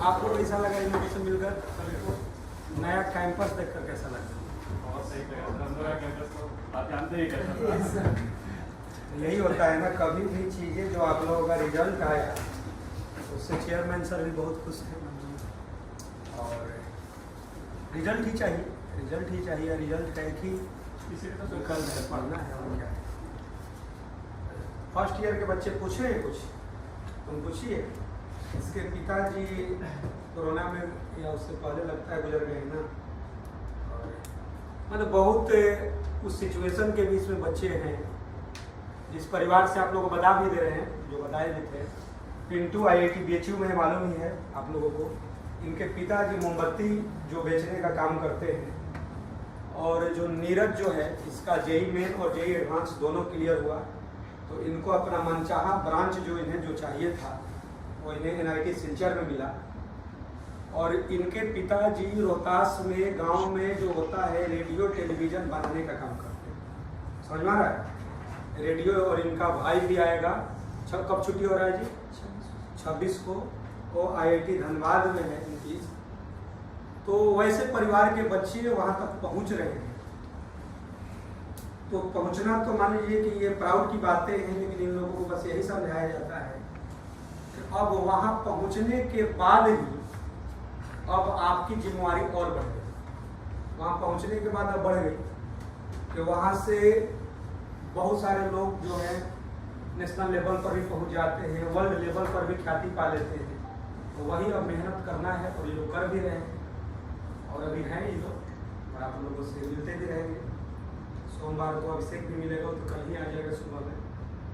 आपको कैसा लगा इनोवेशन मिलकर? नया कैंपस देखकर कैसा लगा? बहुत सही लगा। कैंपस तो आप जानते ही कैसा यही होता है ना, कभी भी चीज़ें जो आप लोगों का रिजल्ट आया उससे चेयरमैन सर भी बहुत खुश हैं। और रिजल्ट ही चाहिए, रिजल्ट ही चाहिए। रिजल्ट है कि इसी तो विकल्प है, पढ़ना है और क्या है। फर्स्ट ईयर के बच्चे पूछे कुछ, तुम पूछिए। इसके पिताजी कोरोना में या उससे पहले लगता है गुजर गए ना। और मतलब बहुत उस सिचुएशन के बीच में बच्चे हैं जिस परिवार से आप लोगों को बता भी दे रहे हैं, जो बताए भी थे। पिंटू IIT BHU में मालूम ही है आप लोगों को। इनके पिताजी मोमबत्ती जो बेचने का काम करते हैं। और जो नीरज जो है, इसका JEE मेन और JEE एडवांस दोनों क्लियर हुआ, तो इनको अपना मनचाहा ब्रांच जो इन्हें जो चाहिए था वो इन्हें NIT सिलचर में मिला। और इनके पिताजी रोहतास में गांव में जो होता है रेडियो टेलीविज़न बनाने का काम करते हैं। समझ में आ रहा है? रेडियो। और इनका भाई भी आएगा। कब छुट्टी हो रहा है जी? 26 को। वो IIT धनबाद में है इनकी। तो वैसे परिवार के बच्चे वहाँ तक पहुँच रहे हैं। तो पहुँचना तो मान लीजिए कि ये प्राउड की बातें हैं, लेकिन इन लोगों को बस यही समझाया जाता है कि अब वहाँ पहुँचने के बाद ही अब आपकी जिम्मेवारी और बढ़ गई। वहाँ पहुँचने के बाद अब बढ़ गई कि वहाँ से बहुत सारे लोग जो हैं नेशनल लेवल पर भी पहुँच जाते हैं, वर्ल्ड लेवल पर भी ख्याति पा लेते हैं। तो वही अब मेहनत करना है और ये लोग कर भी रहे हैं। और अभी हैं ये लोग और आप लोगों से मिलते भी रहेंगे। सोमवार को अभिषेक भी मिलेगा, तो कल ही आ जाएगा सुबह में,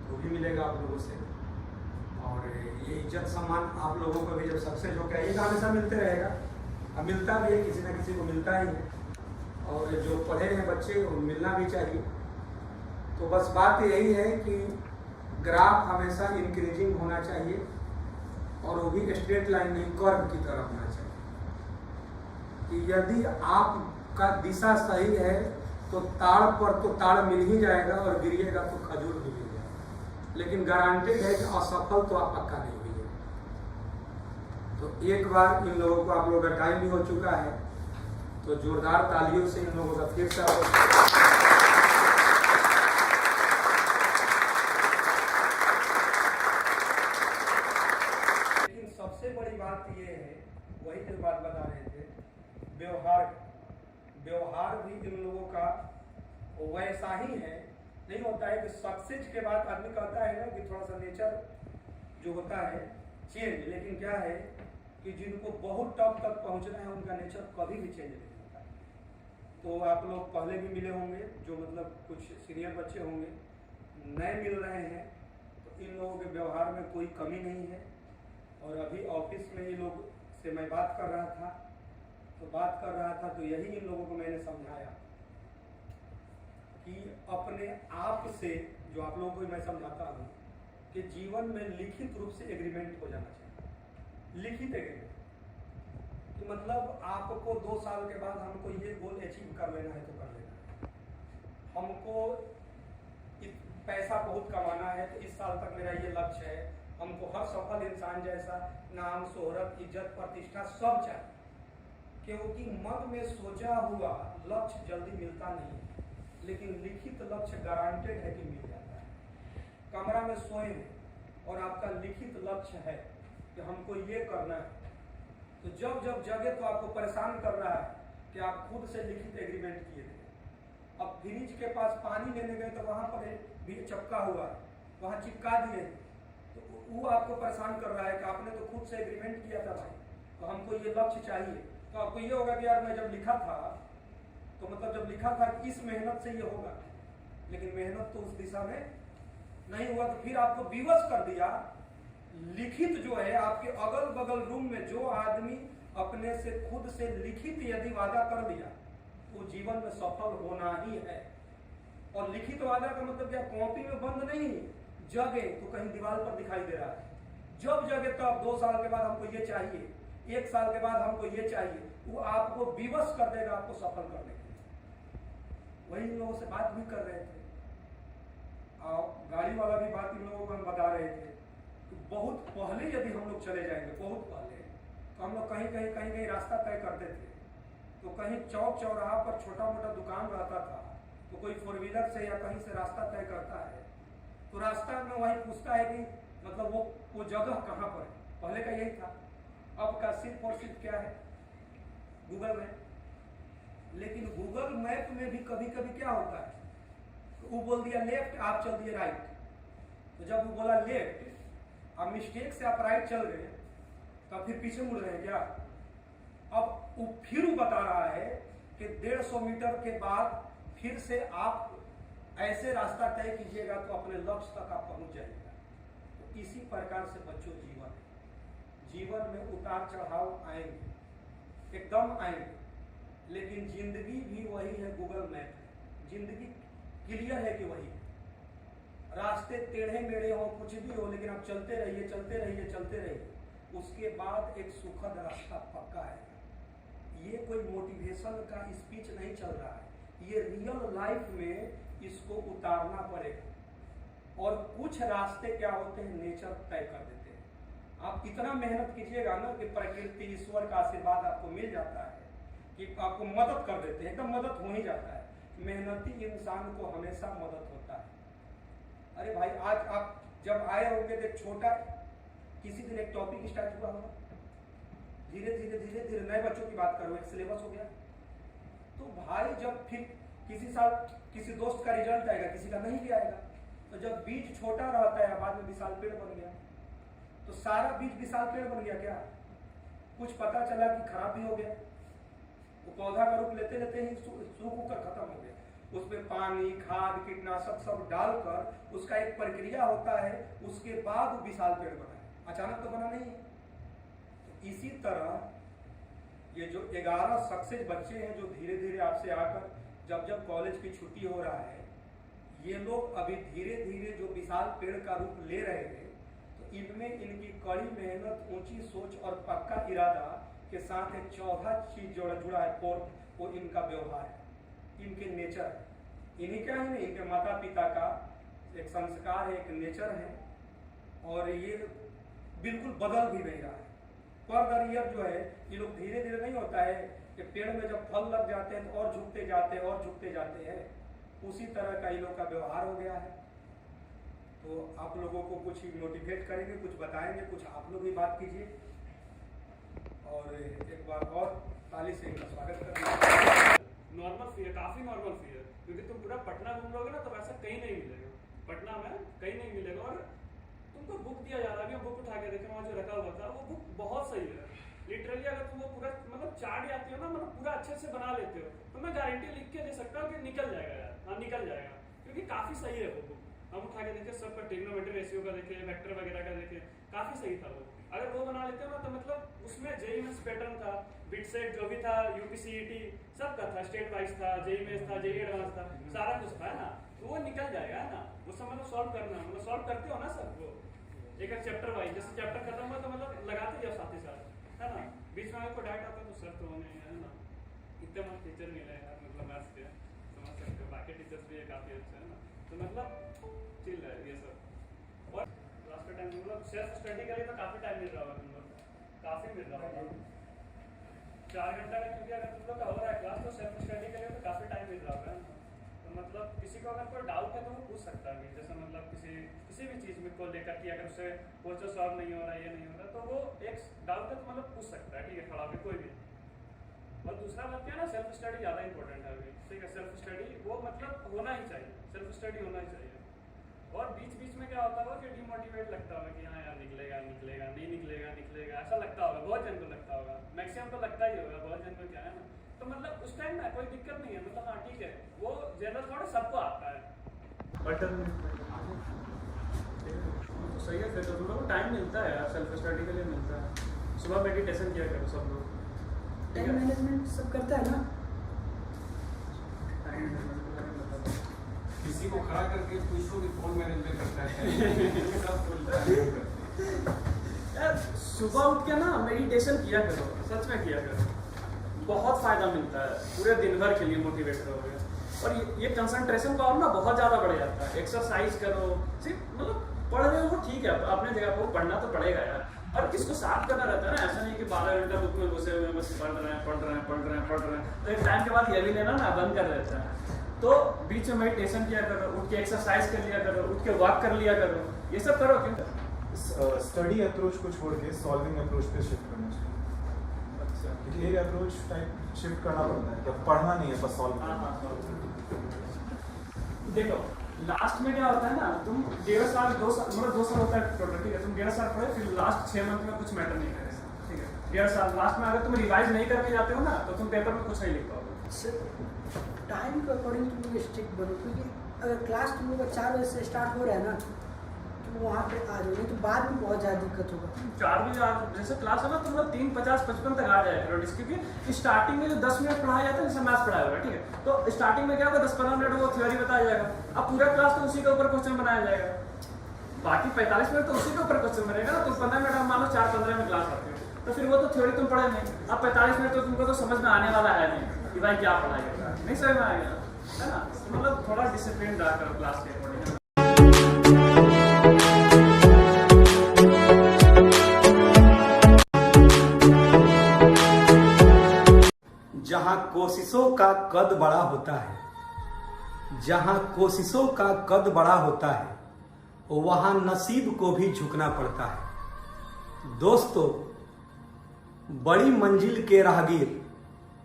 वो भी मिलेगा आप लोगों से। और ये इज्जत सम्मान आप लोगों को भी जब सक्सेस हो गया, ये हमेशा मिलते रहेगा। अब मिलता भी है, किसी ना किसी को मिलता ही है। और जो पढ़े हैं बच्चे वो मिलना भी चाहिए। तो बस बात यही है कि ग्राफ हमेशा इंक्रीजिंग होना चाहिए और वो भी स्ट्रेट लाइन नहीं, कर्व की तरफ होना चाहिए। कि यदि आपका दिशा सही है तो ताड़ पर तो ताड़ मिल ही जाएगा और गिरिएगा तो खजूर भी मिल जाएगा। लेकिन गारंटेड है कि असफल तो आप पक्का नहीं हुई। तो एक बार इन लोगों को, आप लोगों का टाइम भी हो चुका है, तो जोरदार तालियों से इन लोगों का फिर से। लेकिन सबसे बड़ी बात ये है, वही जो बात बता रहे थे, व्यवहार भी इन लोगों का वैसा ही है। नहीं होता है कि सक्सेस के बाद आदमी कहता है ना कि थोड़ा सा नेचर जो होता है चेंज, लेकिन क्या है कि जिनको बहुत टॉप तक पहुंचना है उनका नेचर कभी भी चेंज नहीं होता है। तो आप लोग पहले भी मिले होंगे, जो मतलब कुछ सीनियर बच्चे होंगे, नए मिल रहे हैं, तो इन लोगों के व्यवहार में कोई कमी नहीं है। और अभी ऑफिस में ये लोग से मैं बात कर रहा था, तो यही इन लोगों को मैंने समझाया कि अपने आप से, जो आप लोगों को मैं समझाता हूँ कि जीवन में लिखित रूप से एग्रीमेंट हो जाना चाहिए। लिखित एग्रीमेंट कि मतलब आपको 2 साल के बाद हमको ये गोल अचीव कर लेना है तो कर लेना है, हमको पैसा बहुत कमाना है तो इस साल तक मेरा ये लक्ष्य है, हमको हर सफल इंसान जैसा नाम, शोहरत, इज्जत, प्रतिष्ठा सब चाहिए। क्योंकि मन में सोचा हुआ लक्ष्य जल्दी मिलता नहीं है, लेकिन लिखित लक्ष्य गारंटेड है कि मिल जाता है। कमरा में सोए और आपका लिखित लक्ष्य है कि हमको ये करना है, तो जब जब जगह तो आपको परेशान कर रहा है कि आप खुद से लिखित एग्रीमेंट किए थे। अब फ्रिज के पास पानी लेने गए तो वहां पर भी चपका हुआ है, वहां चिपका दिए, तो वो आपको परेशान कर रहा है कि आपने तो खुद से एग्रीमेंट किया था भाई, तो हमको ये लक्ष्य चाहिए। तो आपको ये होगा कि यार मैं जब लिखा था तो मतलब जब लिखा था कि इस मेहनत से ये होगा, लेकिन मेहनत तो उस दिशा में नहीं हुआ, तो फिर आपको विवश कर दिया। लिखित जो है आपके अगल बगल रूम में जो आदमी अपने से खुद से लिखित यदि वादा कर दिया वो जीवन में सफल होना ही है। और लिखित वादा का मतलब क्या, कॉपी में बंद नहीं, जगे तो कहीं दीवार पर दिखाई दे रहा है। जब जगे तो आप 2 साल के बाद हमको ये चाहिए, 1 साल के बाद हमको ये चाहिए, वो आपको विवश कर देगा आपको सफल करने के लिए। वही लोगों से बात भी कर रहे थे और गाड़ी वाला भी बात इन लोगों को हम बता रहे थे कि बहुत पहले यदि हम लोग चले जाएंगे, बहुत पहले, तो हम लोग कहीं रास्ता तय करते थे, तो कहीं चौक चौराहा पर छोटा मोटा दुकान रहता था, तो कोई 4 व्हीलर से या कहीं से रास्ता तय करता है, तो रास्ता में वही पूछता है कि मतलब वो जगह कहाँ पर है। पहले का यही था, अब का सिर्फ और सिर्फ क्या है, गूगल मैप। लेकिन गूगल मैप में भी कभी कभी क्या होता है, तो वो बोल दिया लेफ्ट, आप चल दिए राइट। तो जब वो बोला लेफ्ट, अब मिस्टेक से आप राइट चल गए, तब फिर पीछे मुड़ रहे हैं क्या। अब वो फिर वो बता रहा है कि 150 मीटर के बाद फिर से आप ऐसे रास्ता तय कीजिएगा तो अपने लक्ष्य तक आप पहुंच जाइएगा। तो इसी प्रकार से बच्चों जीवन में उतार चढ़ाव आएंगे, एकदम आएंगे, लेकिन जिंदगी भी वही है, गूगल मैप है। जिंदगी क्लियर है कि वही है, रास्ते टेढ़े मेढ़े हो, कुछ भी हो, लेकिन आप चलते रहिए चलते रहिए चलते रहिए, उसके बाद एक सुखद रास्ता पक्का है। ये कोई मोटिवेशन का स्पीच नहीं चल रहा है, ये रियल लाइफ में इसको उतारना पड़ेगा। और कुछ रास्ते क्या होते हैं, नेचर तय कर देते हैं। आप इतना मेहनत कीजिएगा ना कि प्रकृति ईश्वर का आशीर्वाद आपको मिल जाता है, कि आपको मदद कर देते हैं, एकदम मदद हो ही जाता है। मेहनती इंसान को हमेशा मदद होता है। अरे भाई, आज आप जब आए होंगे तो छोटा किसी दिन एक टॉपिक स्टार्ट हुआ होगा, धीरे धीरे नए बच्चों की बात करो, एक सिलेबस हो गया। तो भाई जब फिर किसी साल किसी दोस्त का रिजल्ट आएगा, किसी का नहीं भी आएगा, तो जब बीज छोटा रहता है बाद में विशाल पेड़ बन गया। तो सारा बीज विशाल पेड़ बन गया क्या? कुछ पता चला कि खराब भी हो गया, वो पौधा का रूप लेते लेते ही सूख कर खत्म हो गया। उसमें पानी, खाद, कीटनाशक सब डालकर उसका एक प्रक्रिया होता है, उसके बाद वो विशाल पेड़ बना है, अचानक तो बना नहीं है। तो इसी तरह ये जो 11 सक्सेस बच्चे हैं जो धीरे धीरे आपसे आकर जब कॉलेज की छुट्टी हो रहा है, ये लोग अभी धीरे धीरे जो विशाल पेड़ का रूप ले रहे हैं, तो इनमें इनकी कड़ी मेहनत, ऊंची सोच और पक्का इरादा के साथ एक चौथा चीज जुड़ा है, फोर्थ, वो इनका व्यवहार है, इनके नेचर है। इन्हीं का ही नहीं, इनके माता पिता का एक संस्कार है, एक नेचर है, और ये बिल्कुल बदल भी नहीं रहा है। पर ईयर जो है, ये लोग धीरे धीरे नहीं होता है कि पेड़ में जब फल लग जाते हैं तो और झुकते जाते हैं और झुकते जाते हैं, उसी तरह का इन लोग का व्यवहार हो गया है। तो आप लोगों को कुछ मोटिवेट करेंगे, कुछ बताएंगे, कुछ आप लोग भी बात कीजिए, और एक बार और ताली से इनका स्वागत करेंगे। नॉर्मल फी है, काफी नॉर्मल फी है, क्योंकि तुम पूरा पटना घूम लोगे ना तो वैसा कहीं नहीं मिलेगा, पटना में कहीं नहीं मिलेगा। और तुमको बुक दिया जा रहा है, बुक उठा के देखे वहाँ जो रखा हुआ था, वो बुक बहुत सही है। लिटरली अगर तुम वो पूरा मतलब चार्ट आती हो ना, मतलब पूरा अच्छे से बना लेते हो, तो मैं गारंटी लिख के दे सकता हूँ कि निकल जाएगा यार, हाँ निकल जाएगा, क्योंकि काफी सही है वो बुक। हम उठा के देखे, सबका ट्रिग्नोमेट्री रेशियो का देखे, वेक्टर वगैरह का देखे, काफी सही था वो। अगर वो बना लेते हो ना तो मतलब उसमें जेईई मेंस पैटर्न था, बिटसेट जो भी था, यूपीसीईटी सबका था, स्टेट वाइज था, जेईई मेंस था, जेईई एडवांस था, सारा कुछ था, है ना। तो वो निकल जाएगा, है ना। वो सब मतलब सॉल्व करना, मतलब सॉल्व करते हो ना सब वो एक चैप्टर वाइज। जैसे चैप्टर खत्म हुआ तो मतलब लगाते जाओ साथ ही साथ, है ना। बीच में अगर कोई डाउट आता है तो सर तो नहीं है ना, इतने मस्त टीचर मिले यार, मतलब मैथ्स के समझ सकते हो, बाकी टीचर्स भी काफी अच्छे है ना। तो मतलब चिल है ये सब। और लास्ट टाइम मतलब सेल्फ स्टडी के लिए तो काफी टाइम मिल रहा होगा तुम लोग, काफी मिल रहा होगा 4 घंटा का, क्योंकि अगर तुम लोग का हो रहा है क्लास तो सेल्फ स्टडी के लिए तो काफी टाइम मिल रहा होगा। तो मतलब किसी को अगर कोई डाउट है तो वो पूछ सकता है, जैसे मतलब किसी भी चीज में को लेकर कि अगर उससे क्वेश्चन सॉल्व नहीं हो रहा है, ये नहीं हो रहा, तो वो एक डाउट है तो मतलब पूछ सकता है, ठीक है, खड़ा होकर कोई भी। और दूसरा बात क्या है ना, सेल्फ स्टडी ज़्यादा इंपॉर्टेंट है अभी, ठीक है। सेल्फ स्टडी वो मतलब होना ही चाहिए, सेल्फ स्टडी होना ही चाहिए। और बीच बीच में क्या होता होगा कि डिमोटिवेट लगता होगा कि हाँ यार निकलेगा नहीं निकलेगा, ऐसा लगता होगा, बहुत जन को लगता होगा, मैक्सिमम तो लगता ही होगा, बहुत जन को क्या है ना। तो मतलब उस टाइम ना कोई दिक्कत नहीं है, मतलब हाँ ठीक है, वो जनरल थोड़ा सबको आता है, बट तो सही है। फिर तो तुम लोग को टाइम मिलता है यार, सेल्फ स्टडी के लिए मिलता है। सुबह मेडिटेशन किया करो सब लोग, टाइम मैनेजमेंट सब करता है ना। किसी को खड़ा करके पूछो कि कौन मैनेजमेंट करता है सब बोलता है। यार सुबह उठ के ना मेडिटेशन किया करो, सच में किया करो, बहुत फायदा मिलता है, पूरे दिन भर के लिए मोटिवेट रहोगे। और ये कंसंट्रेशन पावर ना बहुत ज़्यादा बढ़ जाता है। एक्सरसाइज करो, सिर्फ मतलब पढ़ रहे हो ठीक है, अपने जगह पर पढ़ना तो पढ़ेगा यार, और किसको साफ करना रहता है ना, ऐसा नहीं कि 12 आधा घंटा बुक में घुसे हुए हैं, बस पढ़ रहे हैं, तो एक टाइम के बाद ये भी लेना ना बंद कर देता है। तो बीच में मेडिटेशन किया करो, उठ के एक्सरसाइज कर लिया करो, उठ के वॉक कर लिया करो, ये सब करो। क्यों स्टडी अप्रोच को छोड़ के सॉल्विंग अप्रोच पे शिफ्ट करना चाहिए। अच्छा, क्योंकि एक अप्रोच टाइप शिफ्ट करना पड़ता है, क्या पढ़ना नहीं है बस सॉल्व हाँ करना। हाँ। देखो लास्ट में क्या होता है ना, तुम 1.5 साल 2 साल मतलब 2 साल होता है टोटल, ठीक है, तुम 1.5 साल पढ़े, फिर लास्ट 6 मंथ में कुछ मैटर नहीं करेगा, ठीक है। 1.5 साल लास्ट में अगर तुम रिवाइज नहीं करके जाते हो ना, तो तुम पेपर में कुछ नहीं लिख पाओगे। टाइम के अकॉर्डिंग तुम लोग स्ट्रिक्ट बनो, क्योंकि अगर क्लास तुम लोग का 4 बजे से स्टार्ट हो रहा है ना, तो वहाँ पे आ जाओ, नहीं तो बाद में बहुत ज़्यादा दिक्कत होगा। 4 बजे जैसे क्लास है ना, तुम लोग 3:50-55 तक आ जाए करो, क्योंकि स्टार्टिंग में जो 10 मिनट पढ़ाया जाता है, जैसे मैथ्स पढ़ाया होगा, ठीक है, तो स्टार्टिंग में क्या होगा 10-15 मिनट वो थ्योरी बताया जाएगा, अब पूरा क्लास तो उसी के ऊपर क्वेश्चन बनाया जाएगा, बाकी 45 मिनट तो उसी के ऊपर क्वेश्चन बनेगा। तो 15 मिनट हम मान लो 4:15 में क्लास करते हो, तो फिर वो तो थ्योरी तुम पढ़े नहीं, अब 45 मिनट तो तुमको तो समझ में आने वाला है नहीं कि भाई क्या पढ़ाएगा, नहीं समझ में आएगा, है ना। मतलब थोड़ा डिसिप्लिन रहा करो क्लास के अकॉर्डिंग। जहां कोशिशों का कद बड़ा होता है, जहां कोशिशों का कद बड़ा होता है, वहां नसीब को भी झुकना पड़ता है। दोस्तों, बड़ी मंजिल के राहगीर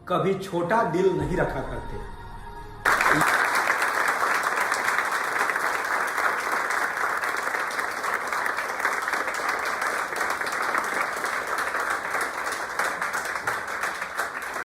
कभी छोटा दिल नहीं रखा करते।